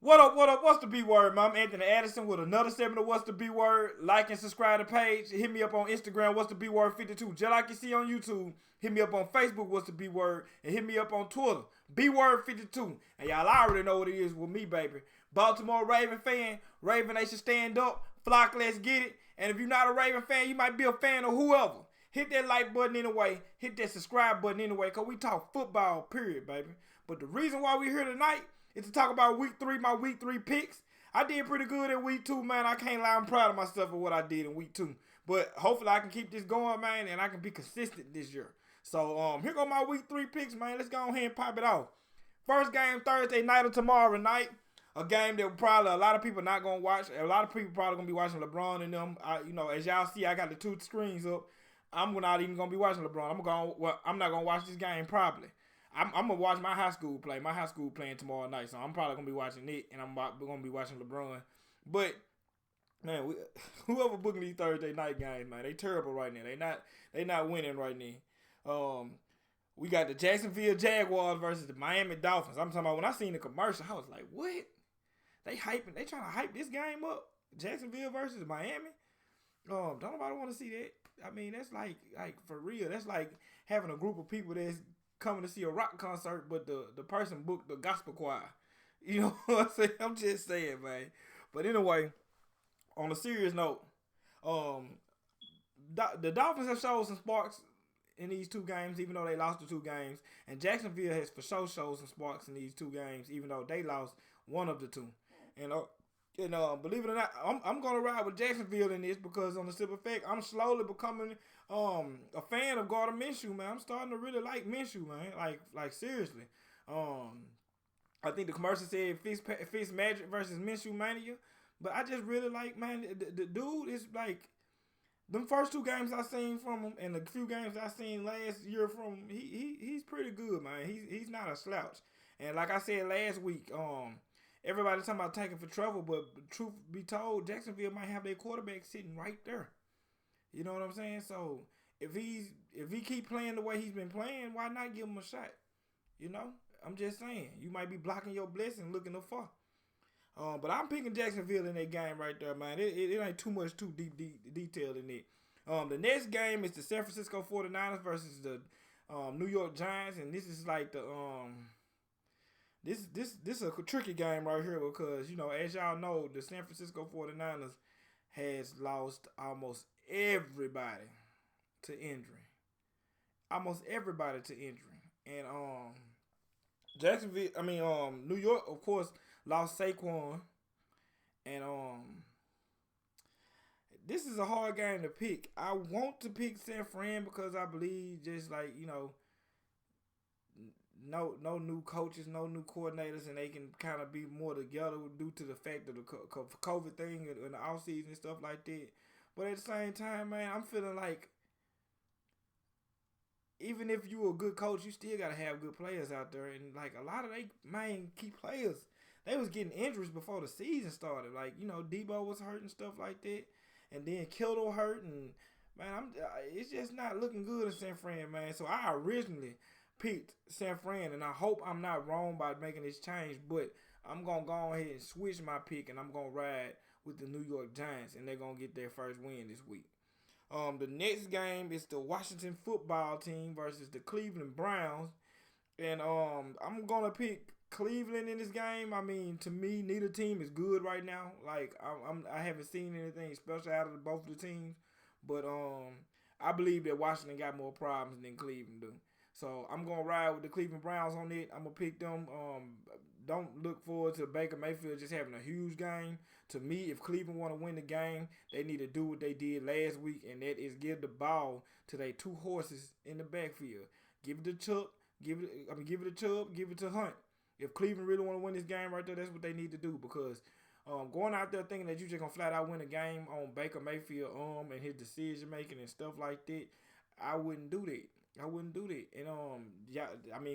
What up, what up? What's the B word, man? I'm Anthony Addison with another segment of What's the B word. Like and subscribe to the page. Hit me up on Instagram, What's the B word 52. Just like you see on YouTube, hit me up on Facebook, What's the B word, and hit me up on Twitter, B word 52. And y'all already know what it is with me, baby. Baltimore Raven fan, Raven Nation stand up, flock, let's get it. And if you're not a Raven fan, you might be a fan of whoever. Hit that like button anyway. Hit that subscribe button anyway, because we talk football, period, baby. But the reason why we're here tonight is to talk about week 3, my week 3 picks. I did pretty good in week 2, man. I can't lie. I'm proud of myself for what I did in week 2. But hopefully I can keep this going, man, and I can be consistent this year. So here go my week 3 picks, man. Let's go ahead and pop it off. First game Thursday night or tomorrow night. A game that probably a lot of people not going to watch. A lot of people probably going to be watching LeBron and them. As y'all see, I got the 2 screens up. I'm not even going to be watching LeBron. I'm not going to watch this game probably. I'm going to watch my high school play. My high school playing tomorrow night, so I'm probably going to be watching it, and I'm going to be watching LeBron. But, man, whoever booking these Thursday night games, man, they terrible right now. They not winning right now. We got the Jacksonville Jaguars versus the Miami Dolphins. I'm talking about when I seen the commercial, I was like, what? They trying to hype this game up? Jacksonville versus Miami? Don't nobody want to see that. I mean, that's like for real. That's like having a group of people that's coming to see a rock concert, but the person booked the gospel choir. You know what I'm saying? I'm just saying, man. But anyway, on a serious note, the Dolphins have showed some sparks in these 2 games, even though they lost the 2 games. And Jacksonville has for sure showed some sparks in these 2 games, even though they lost one of the 2. And believe it or not, I'm gonna ride with Jacksonville in this because on the simple fact, I'm slowly becoming a fan of Gardner Minshew, man. I'm starting to really like Minshew, man. Like seriously. I think the commercial said Fitz Magic versus Minshew Mania, but I just really like, man, the dude is like them first 2 games I seen from him and the few games I seen last year from him. He's pretty good, man. He's not a slouch. And like I said last week, everybody talking about taking for trouble, but truth be told, Jacksonville might have their quarterback sitting right there. You know what I'm saying? So if he keep playing the way he's been playing, why not give him a shot? You know, I'm just saying you might be blocking your blessing looking afar. But I'm picking Jacksonville in that game right there, man. It ain't too much too deep detail in it. The next game is the San Francisco 49ers versus the New York Giants, and this is like the This is a tricky game right here because, as y'all know, the San Francisco 49ers has lost almost everybody to injury. Almost everybody to injury. And New York, of course, lost Saquon. And this is a hard game to pick. I want to pick San Fran because I believe just like, no new coaches, no new coordinators, and they can kind of be more together due to the fact of the COVID thing and the offseason and stuff like that. But at the same time, man, I'm feeling like even if you're a good coach, you still got to have good players out there. And, like, a lot of they main key players, they was getting injuries before the season started. Like, Debo was hurt and stuff like that. And then Kittle hurt. And, man, it's just not looking good in San Fran, man. So I originally picked San Fran, and I hope I'm not wrong by making this change, but I'm going to go ahead and switch my pick, and I'm going to ride with the New York Giants, and they're going to get their first win this week. The next game is the Washington football team versus the Cleveland Browns, and I'm going to pick Cleveland in this game. I mean, to me, neither team is good right now. Like, I haven't seen anything special out of both of the teams, but I believe that Washington got more problems than Cleveland do. So I'm going to ride with the Cleveland Browns on it. I'm going to pick them. Don't look forward to Baker Mayfield just having a huge game. To me, if Cleveland want to win the game, they need to do what they did last week, and that is give the ball to their 2 horses in the backfield. Give it to Chubb, give it to Hunt. If Cleveland really want to win this game right there, that's what they need to do because going out there thinking that you're just going to flat out win a game on Baker Mayfield and his decision making and stuff like that, I wouldn't do that. And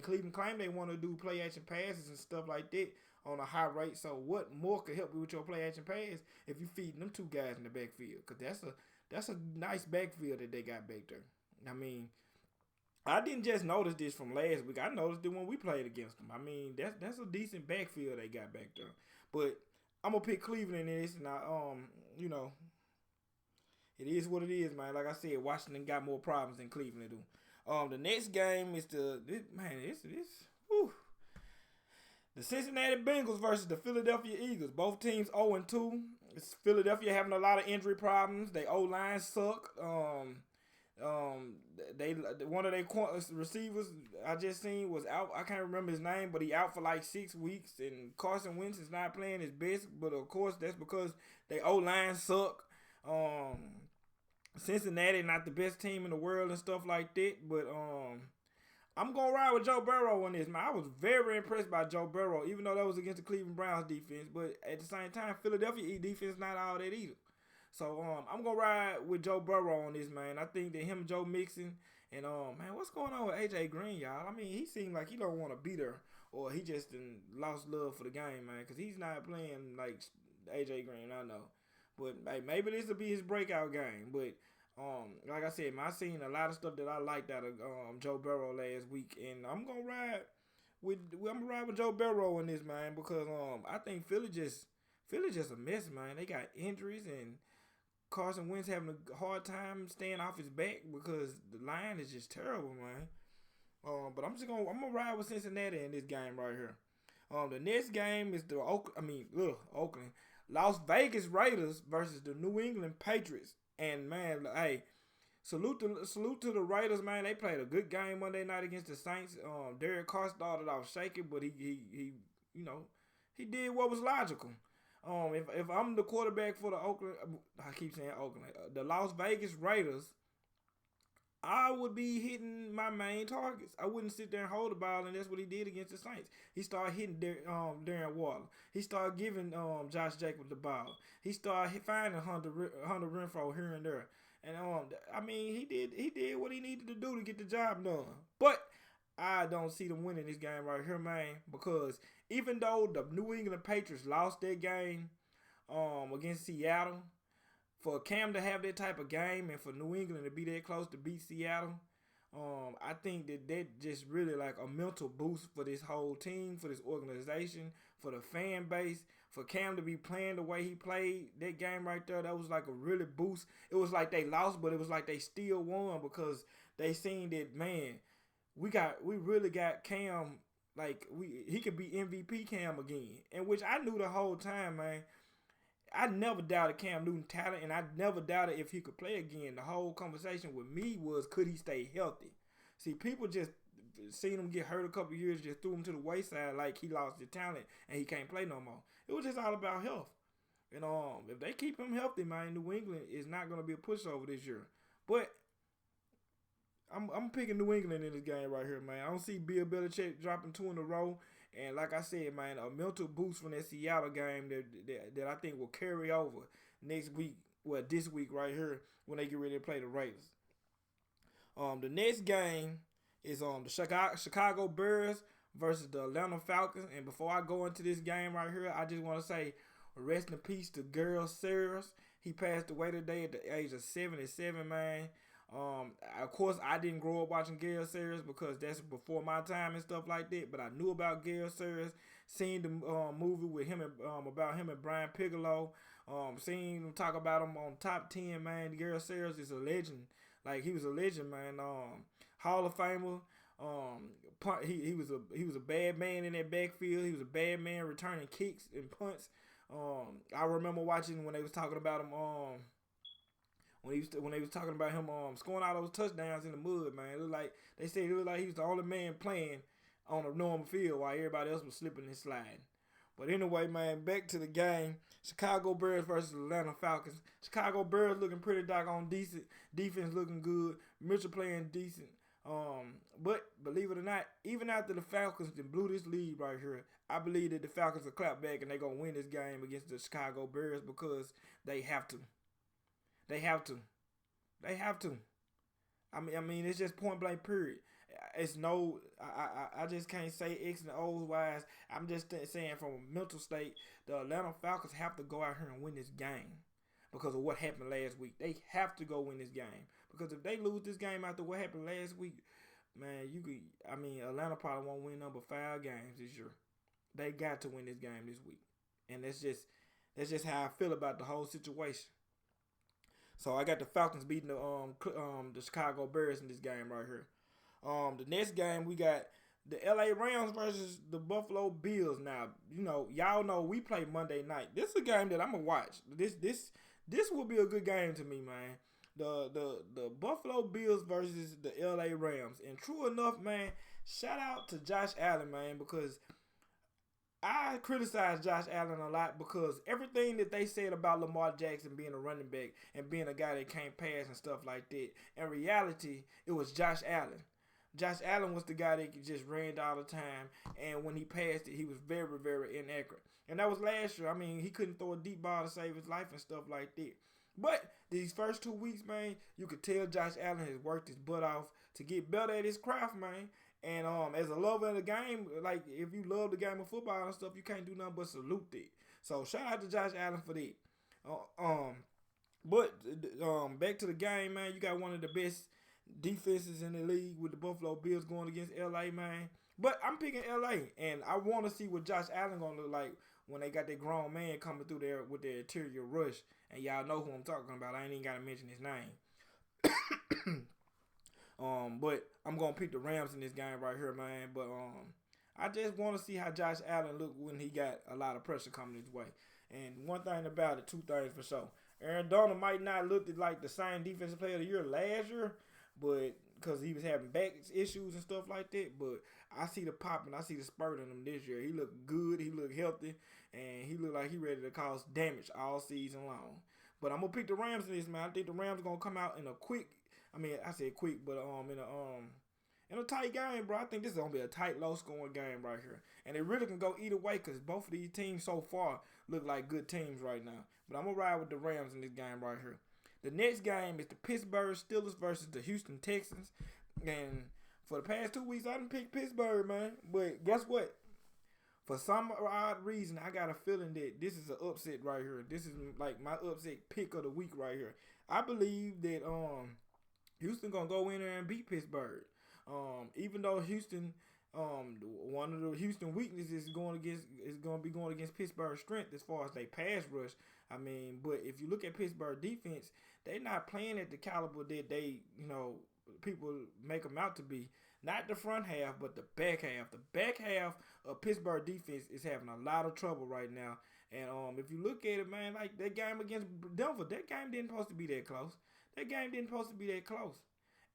Cleveland claimed they want to do play action passes and stuff like that on a high rate. So what more could help you with your play action pass if you feeding them 2 guys in the backfield? Because that's a nice backfield that they got back there. I didn't just notice this from last week. I noticed it when we played against them. I mean, that's a decent backfield they got back there. But I'm gonna pick Cleveland in this, and you know, it is what it is, man. Like I said, Washington got more problems than Cleveland do. The next game is whew, the Cincinnati Bengals versus the Philadelphia Eagles. Both teams 0-2. It's Philadelphia having a lot of injury problems. They O-line suck. They one of their receivers I just seen was out. I can't remember his name, but he out for like 6 weeks. And Carson Wentz is not playing his best, but of course that's because they O-line suck. Cincinnati not the best team in the world and stuff like that, but I'm gonna ride with Joe Burrow on this, man. I was very impressed by Joe Burrow, even though that was against the Cleveland Browns defense. But at the same time, Philadelphia defense not all that either. So I'm gonna ride with Joe Burrow on this, man. I think that him, Joe Mixon, and man, what's going on with AJ Green, y'all? I mean, he seemed like he don't want to be there, or he just lost love for the game, man, because he's not playing like AJ Green. I know, but hey, maybe this will be his breakout game. But like I said, man, I seen a lot of stuff that I liked out of Joe Burrow last week, and I'm gonna ride with Joe Burrow in this, man, because I think Philly just a mess, man. They got injuries, and Carson Wentz having a hard time staying off his back because the line is just terrible, man. But I'm gonna ride with Cincinnati in this game right here. The next game is the Oakland, Las Vegas Raiders versus the New England Patriots. And man, hey, salute to the Raiders, man. They played a good game Monday night against the Saints. Derek Carr started off shaky, but he did what was logical. If I'm the quarterback for the Oakland, I keep saying Oakland, the Las Vegas Raiders, I would be hitting my main targets. I wouldn't sit there and hold the ball, and that's what he did against the Saints. He started hitting Darren Waller. He started giving Josh Jacobs the ball. He started finding Hunter Renfrow here and there. And I mean, he did what he needed to do to get the job done. But I don't see them winning this game right here, man, because even though the New England Patriots lost their game against Seattle, for Cam to have that type of game and for New England to be that close to beat Seattle, I think that just really like a mental boost for this whole team, for this organization, for the fan base, for Cam to be playing the way he played that game right there. That was like a really boost. It was like they lost, but it was like they still won because they seen that, man, we really got Cam, like he could be MVP Cam again. And which I knew the whole time, man. I never doubted Cam Newton's talent, and I never doubted if he could play again. The whole conversation with me was, could he stay healthy? See, people just seen him get hurt a couple of years, just threw him to the wayside like he lost his talent and he can't play no more. It was just all about health. And if they keep him healthy, man, New England is not going to be a pushover this year. But I'm picking New England in this game right here, man. I don't see Bill Belichick dropping 2 in a row. And like I said, man, a mental boost from that Seattle game that I think will carry over next week. Well, this week right here when they get ready to play the Raiders. The next game is the Chicago Bears versus the Atlanta Falcons. And before I go into this game right here, I just want to say rest in peace to Gale Sayers. He passed away today at the age of 77, man. Of course, I didn't grow up watching Gale Sayers because that's before my time and stuff like that. But I knew about Gale Sayers, seen the movie with him and about him and Brian Piccolo. Seen him talk about him on Top 10. Man, Gale Sayers is a legend. Like he was a legend, man. Hall of Famer. He was a bad man in that backfield. He was a bad man returning kicks and punts. I remember watching when they was talking about him. When they was talking about him scoring all those touchdowns in the mud, man, it looked like he was the only man playing on a normal field while everybody else was slipping and sliding. But anyway, man, back to the game. Chicago Bears versus Atlanta Falcons. Chicago Bears looking pretty doggone decent. Defense looking good. Mitchell playing decent. But believe it or not, even after the Falcons blew this lead right here, I believe that the Falcons will clap back and they're going to win this game against the Chicago Bears because they have to. They have to. I mean, it's just point blank period. It's no, I just can't say X and O's wise. I'm just saying from a mental state, the Atlanta Falcons have to go out here and win this game because of what happened last week. They have to go win this game because if they lose this game after what happened last week, man, Atlanta probably won't win number 5 games this year. They got to win this game this week, and that's just how I feel about the whole situation. So I got the Falcons beating the Chicago Bears in this game right here. The next game we got the LA Rams versus the Buffalo Bills. Now, y'all know we play Monday night. This is a game that I'm gonna watch. This will be a good game to me, man. The Buffalo Bills versus the LA Rams. And true enough, man, shout out to Josh Allen, man, because I criticize Josh Allen a lot because everything that they said about Lamar Jackson being a running back and being a guy that can't pass and stuff like that, in reality, it was Josh Allen. Josh Allen was the guy that just ran all the time, and when he passed it, he was very, very inaccurate. And that was last year. I mean, he couldn't throw a deep ball to save his life and stuff like that. But these first 2 weeks, man, you could tell Josh Allen has worked his butt off to get better at his craft, man. And as a lover of the game, like if you love the game of football and stuff, you can't do nothing but salute it. So shout out to Josh Allen for that. But back to the game, man. You got one of the best defenses in the league with the Buffalo Bills going against LA, man. But I'm picking LA, and I want to see what Josh Allen gonna look like when they got that grown man coming through there with their interior rush. And y'all know who I'm talking about. I ain't even gotta mention his name. But I'm gonna pick the Rams in this game right here, man. But I just want to see how Josh Allen look when he got a lot of pressure coming his way. And one thing about it, 2 things for sure. Aaron Donald might not look like the same defensive player of the year last year, but because he was having back issues and stuff like that. But I see the pop and I see the spurt in him this year. He looked good, he looked healthy, and he looked like he ready to cause damage all season long. But I'm gonna pick the Rams in this, man. I think the Rams are gonna come out in a quick. I mean, I said quick, but in a tight game, bro. I think this is gonna be a tight, low-scoring game right here, and it really can go either way because both of these teams so far look like good teams right now. But I'm gonna ride with the Rams in this game right here. The next game is the Pittsburgh Steelers versus the Houston Texans, and for the past 2 weeks, I didn't pick Pittsburgh, man. But guess what? For some odd reason, I got a feeling that this is an upset right here. This is like my upset pick of the week right here. I believe that Houston gonna go in there and beat Pittsburgh. Even though Houston, one of the Houston weaknesses is going to be going against Pittsburgh's strength as far as they pass rush. I mean, but if you look at Pittsburgh defense, they're not playing at the caliber that they, people make them out to be. Not the front half, but the back half. The back half of Pittsburgh defense is having a lot of trouble right now. And if you look at it, man, like that game against Denver, that game didn't supposed to be that close. That game didn't supposed to be that close.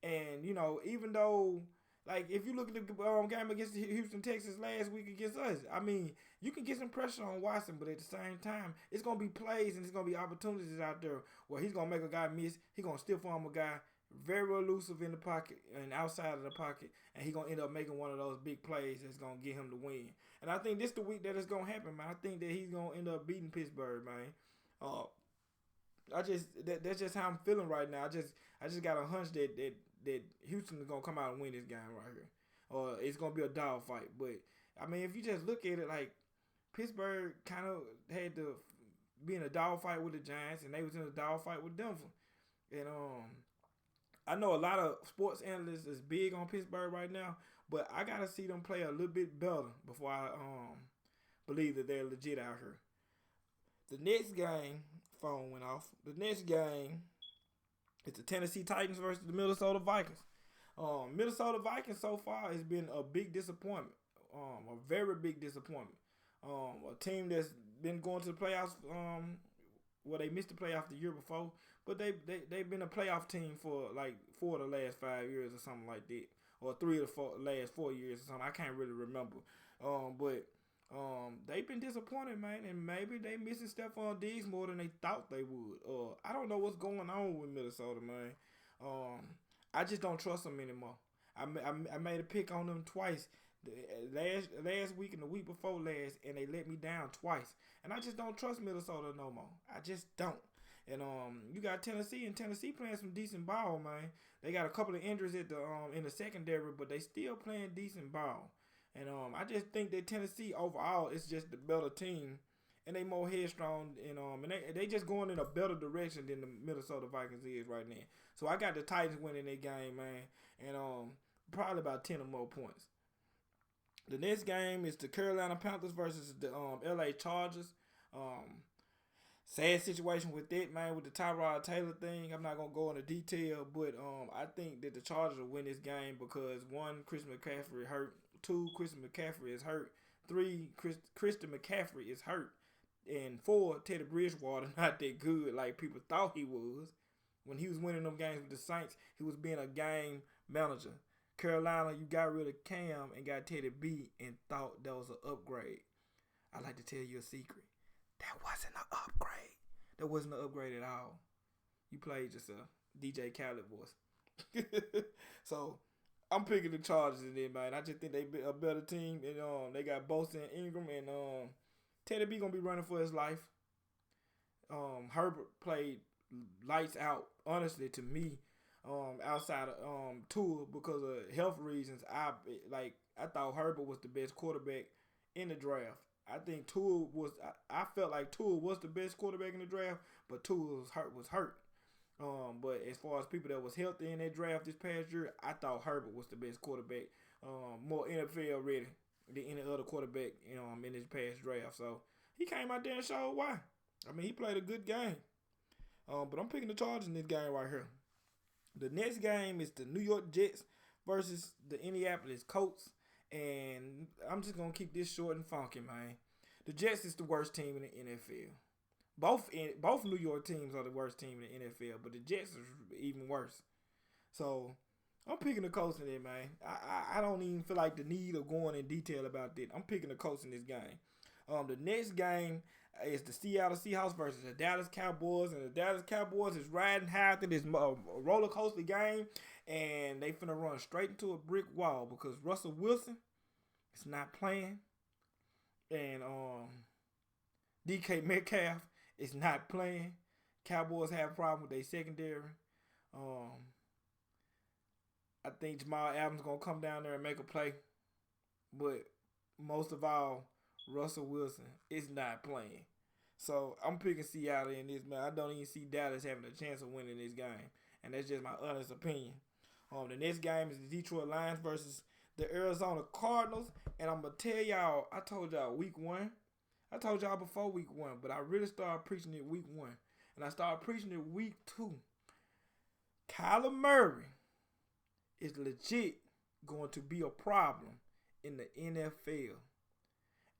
And, even though, like, if you look at the game against Houston, Texas last week against us, I mean, you can get some pressure on Watson, but at the same time, it's going to be plays and it's going to be opportunities out there where he's going to make a guy miss. He's going to stiff arm a guy very elusive in the pocket and outside of the pocket, and he's going to end up making one of those big plays that's going to get him to win. And I think this the week that it's going to happen, man. I think that he's going to end up beating Pittsburgh, man. That's just how I'm feeling right now. I just got a hunch that Houston is gonna come out and win this game right here, or it's gonna be a dog fight. But I mean, if you just look at it, like Pittsburgh kind of had to be in a dog fight with the Giants, and they was in a dog fight with Denver. And I know a lot of sports analysts is big on Pittsburgh right now, but I gotta see them play a little bit better before I believe that they're legit out here. The next game, phone went off. The next game is the Tennessee Titans versus the Minnesota Vikings. Minnesota Vikings so far has been a big disappointment, a very big disappointment. A team that's been going to the playoffs. Well, they missed the playoff the year before, but they've been a playoff team for like 4 of the last 5 years or something like that, or 3 of the last 4 years or something. I can't really remember. But they've been disappointed, man, and maybe they missing Stephon Diggs more than they thought they would. I don't know what's going on with Minnesota, man. I just don't trust them anymore. I made a pick on them twice, last week and the week before last, and they let me down twice. And I just don't trust Minnesota no more. I just don't. And you got Tennessee, and Tennessee playing some decent ball, man. They got a couple of injuries at the in the secondary, but they still playing decent ball. And I just think that Tennessee overall is just the better team, and they more headstrong, and they just going in a better direction than the Minnesota Vikings is right now. So I got the Titans winning that game, man. And probably about 10 or more points. The next game is the Carolina Panthers versus the LA Chargers. Sad situation with that, man, with the Tyrod Taylor thing. I'm not gonna go into detail, but I think that the Chargers will win this game because one, Christian McCaffrey hurt. Two, Christian McCaffrey is hurt. Three, Christian McCaffrey is hurt. And four, Teddy Bridgewater not that good like people thought he was. When he was winning them games with the Saints, he was being a game manager. Carolina, you got rid of Cam and got Teddy B and thought that was an upgrade. I like to tell you a secret. That wasn't an upgrade. That wasn't an upgrade at all. You played yourself. DJ Khaled voice. So, I'm picking the Chargers in there, man. I just think they a better team. And they got Bosa and Ingram. And Teddy B going to be running for his life. Herbert played lights out, honestly, to me. Outside of Tua, because of health reasons, I thought Herbert was the best quarterback in the draft. I think Tua was. I felt like Tua was the best quarterback in the draft, but Tua was hurt. But as far as people that was healthy in that draft this past year, I thought Herbert was the best quarterback. More NFL ready than any other quarterback, in this past draft. So he came out there and showed why. I mean, he played a good game. But I'm picking the Chargers in this game right here. The next game is the New York Jets versus the Indianapolis Colts. And I'm just going to keep this short and funky, man. The Jets is the worst team in the NFL. Both New York teams are the worst team in the NFL, but the Jets are even worse. So, I'm picking the Colts in there, man. I don't even feel like the need of going in detail about that. I'm picking the Colts in this game. The next game is the Seattle Seahawks versus the Dallas Cowboys. And the Dallas Cowboys is riding high through this roller coaster game. And they finna run straight into a brick wall because Russell Wilson is not playing. And DK Metcalf is not playing. Cowboys have a problem with their secondary. I think Jamal Adams going to come down there and make a play. But most of all, Russell Wilson is not playing. So I'm picking Seattle in this, man. I don't even see Dallas having a chance of winning this game. And that's just my honest opinion. The next game is the Detroit Lions versus the Arizona Cardinals. And I'm going to tell y'all, I told y'all week one. I told y'all before week one, but I really started preaching it week one. And I started preaching it week two. Kyler Murray is legit going to be a problem in the NFL.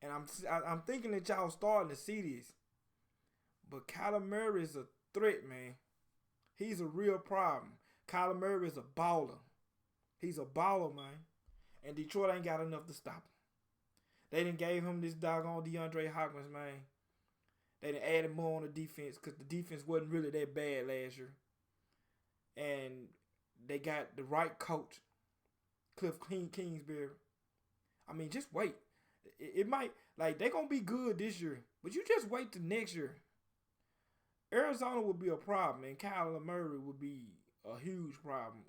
And I'm thinking that y'all starting to see this. But Kyler Murray is a threat, man. He's a real problem. Kyler Murray is a baller. He's a baller, man. And Detroit ain't got enough to stop him. They done gave him this doggone DeAndre Hopkins, man. They done added more on the defense because the defense wasn't really that bad last year. And they got the right coach, Cliff Kingsbury. I mean, just wait. It might, like, they're going to be good this year. But you just wait till next year. Arizona will be a problem, and Kyler Murray will be a huge problem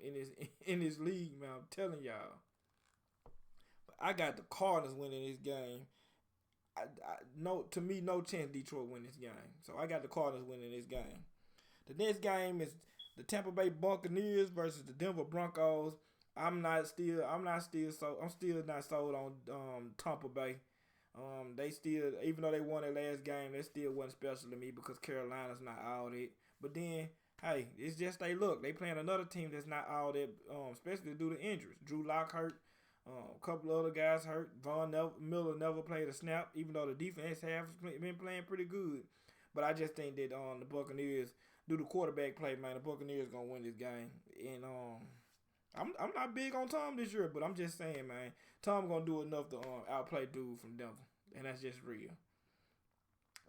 in this league, man. I'm telling y'all. But I got the Cardinals winning this game. To me, no chance Detroit win this game. So I got the Cardinals winning this game. The next game is the Tampa Bay Buccaneers versus the Denver Broncos. I'm still not sold on Tampa Bay. They still, even though they won their last game, they still wasn't special to me because Carolina's not all that. But then, hey, it's just they look. They playing another team that's not all that, especially due to injuries. Drew Lock hurt. A couple of other guys hurt. Miller never played a snap, even though the defense has been playing pretty good. But I just think that the Buccaneers, due to quarterback play, man, the Buccaneers gonna win this game. And I'm not big on Tom this year, but I'm just saying, man, Tom gonna do enough to outplay dude from Denver, and that's just real.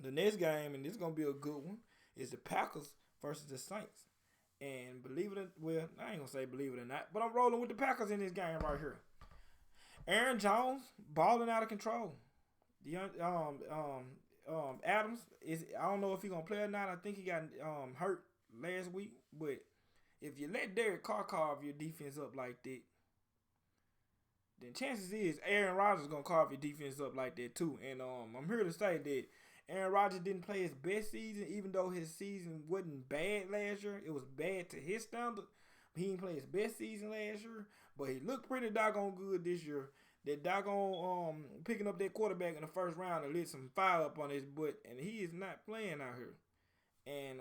The next game, and this is gonna be a good one, is the Packers versus the Saints. And I ain't gonna say believe it or not, but I'm rolling with the Packers in this game right here. Aaron Jones balling out of control. Adams I don't know if he's gonna play or not. I think he got hurt last week, but if you let Derek Carr carve your defense up like that, then chances is Aaron Rodgers is going to carve your defense up like that too. And I'm here to say that Aaron Rodgers didn't play his best season, even though his season wasn't bad last year. It was bad to his standard, He didn't play his best season last year, but he looked pretty doggone good this year. That doggone picking up that quarterback in the first round and lit some fire up on his butt, and he is not playing out here. And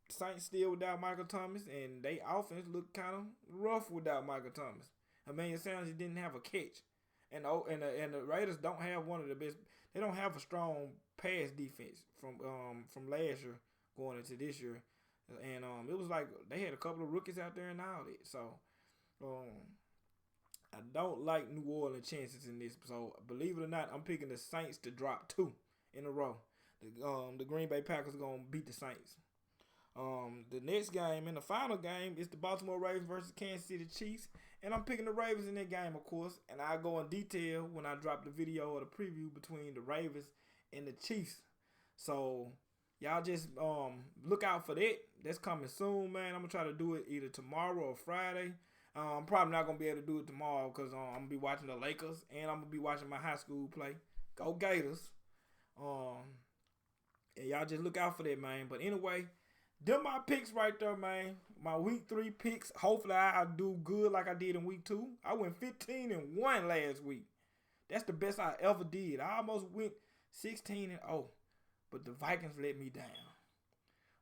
Saints still without Michael Thomas, and they offense looked kind of rough without Michael Thomas. Emmanuel Sanders didn't have a catch, and the Raiders don't have one of the best. They don't have a strong pass defense from last year going into this year, and it was like they had a couple of rookies out there and all that. So I don't like New Orleans chances in this. So believe it or not, I'm picking the Saints to drop 2 in a row. The Green Bay Packers are gonna beat the Saints. The next game and the final game is the Baltimore Ravens versus Kansas City Chiefs, and I'm picking the Ravens in that game, of course. And I'll go in detail when I drop the video or the preview between the Ravens and the Chiefs. So y'all just look out for that. That's coming soon, man. I'm gonna try to do it either tomorrow or Friday. I'm probably not gonna be able to do it tomorrow because I'm gonna be watching the Lakers and I'm gonna be watching my high school play. Go Gators! And y'all just look out for that, man. But anyway, them my picks right there, man. My week 3 picks. Hopefully I'll do good like I did in week 2. I went 15-1 last week. That's the best I ever did. I almost went 16-0, but the Vikings let me down.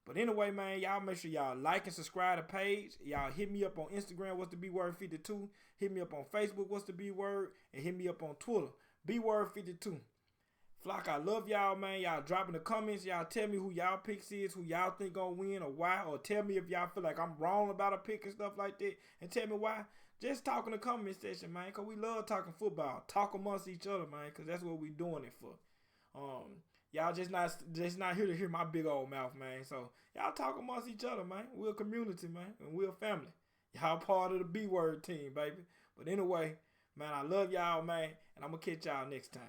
But anyway, man, y'all make sure y'all like and subscribe to the page. Y'all hit me up on Instagram, what's the Bword 52. Hit me up on Facebook, what's the Bword, and hit me up on Twitter, Bword 52. Flock, I love y'all, man. Y'all drop in the comments. Y'all tell me who y'all picks is, who y'all think gonna win or why, or tell me if y'all feel like I'm wrong about a pick and stuff like that, and tell me why. Just talk in the comment section, man, because we love talking football. Talk amongst each other, man, because that's what we doing it for. Y'all just not here to hear my big old mouth, man. So y'all talk amongst each other, man. We're a community, man, and we're a family. Y'all part of the Bword team, baby. But anyway, man, I love y'all, man, and I'm gonna catch y'all next time.